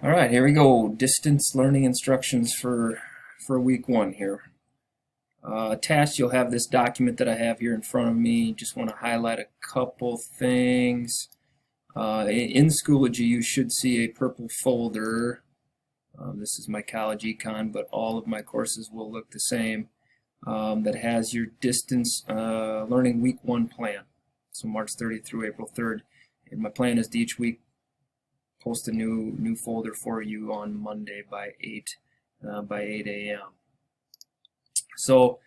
All right, here we go. Distance learning instructions for week one here. Attached, you'll have this document that I have here in front of me. Just want to highlight a couple things. In Schoology, you should see a purple folder. This is my college econ, but all of my courses will look the same. That has your distance learning week one plan. So March 30th through April 3rd. And my plan is to each week post a new folder for you on Monday by 8 a.m. So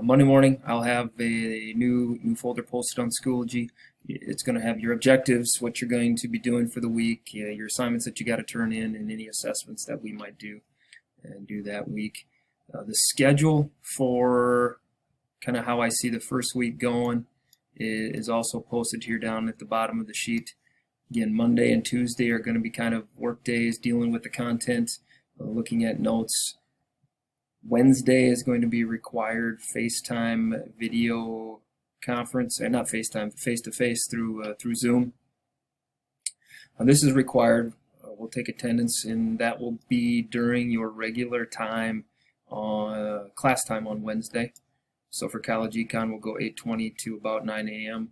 Monday morning I'll have a new folder posted on Schoology. It's going to have your objectives, what you're going to be doing for the week, your assignments that you got to turn in, and any assessments that we might do that week. The schedule for kind of how I see the first week going is also posted here down at the bottom of the sheet. Again, Monday and Tuesday are going to be kind of work days dealing with the content, looking at notes. Wednesday is going to be required FaceTime video conference, and not FaceTime, face-to-face through Zoom. This is required. We'll take attendance, and that will be during your regular time on class time on Wednesday. So for college econ, we'll go 8:20 to about 9 a.m.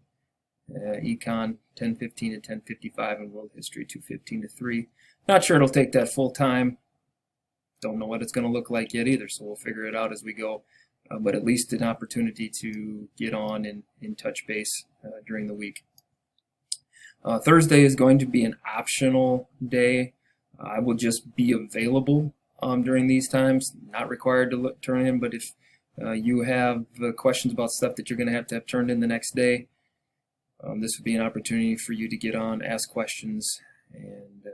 Econ 10:15 to 10:55, and world history 2:15 to 3. Not sure it'll take that full time. Don't know what it's going to look like yet either, so we'll figure it out as we go. But at least an opportunity to get on and touch base during the week. Thursday is going to be an optional day. I will just be available during these times. Not required to turn in, but if you have questions about stuff that you're going to have turned in the next day, this would be an opportunity for you to get on, ask questions, and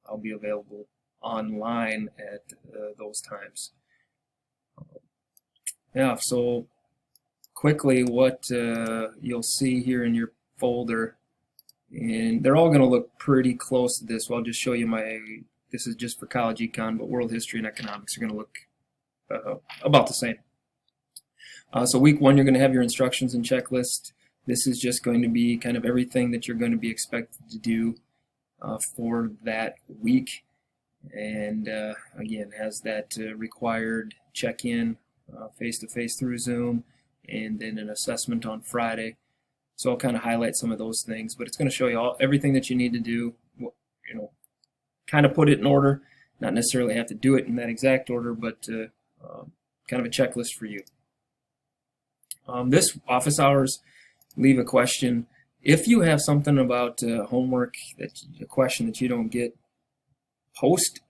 I'll be available online at those times. Yeah, so quickly what you'll see here in your folder, and they're all going to look pretty close to this. Well, I'll just show you this is just for college econ, but world history and economics are going to look about the same. So week one, you're going to have your instructions and checklist. This is just going to be kind of everything that you're going to be expected to do for that week. And again, has that required check-in face-to-face through Zoom, and then an assessment on Friday. So I'll kind of highlight some of those things, but it's going to show you everything that you need to do, kind of put it in order. Not necessarily have to do it in that exact order, but kind of a checklist for you. This office hours, leave a question. If you have something about homework, a question that you don't get, post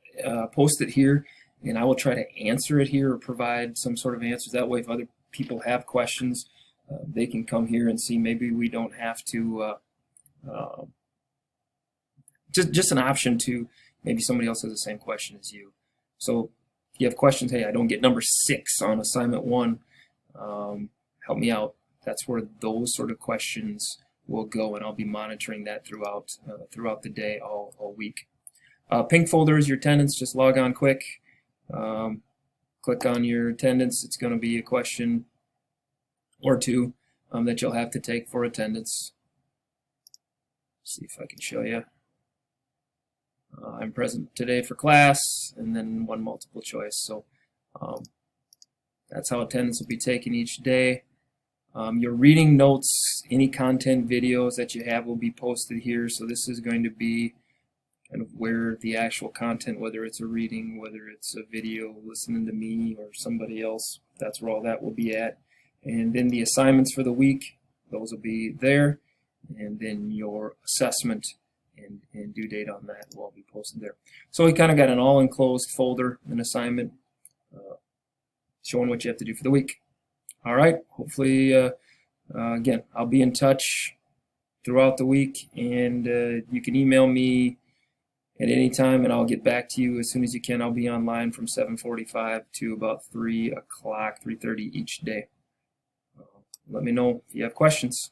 it here, and I will try to answer it here or provide some sort of answers. That way, if other people have questions, they can come here and see. Maybe we don't have to, just an option to maybe somebody else has the same question as you. So if you have questions, hey, I don't get number 6 on assignment 1, help me out. That's where those sort of questions will go, and I'll be monitoring that throughout the day, all week. Pink folder is your attendance. Just log on quick. Click on your attendance. It's going to be a question or two that you'll have to take for attendance. See if I can show you. I'm present today for class, and then one multiple choice. So that's how attendance will be taken each day. Your reading notes, any content videos that you have will be posted here. So this is going to be kind of where the actual content, whether it's a reading, whether it's a video, listening to me or somebody else, that's where all that will be at. And then the assignments for the week, those will be there. And then your assessment and due date on that will all be posted there. So we kind of got an all-enclosed folder, an assignment, showing what you have to do for the week. All right, hopefully, again, I'll be in touch throughout the week, and you can email me at any time, and I'll get back to you as soon as you can. I'll be online from 7:45 to about 3 o'clock, 3:30 each day. Let me know if you have questions.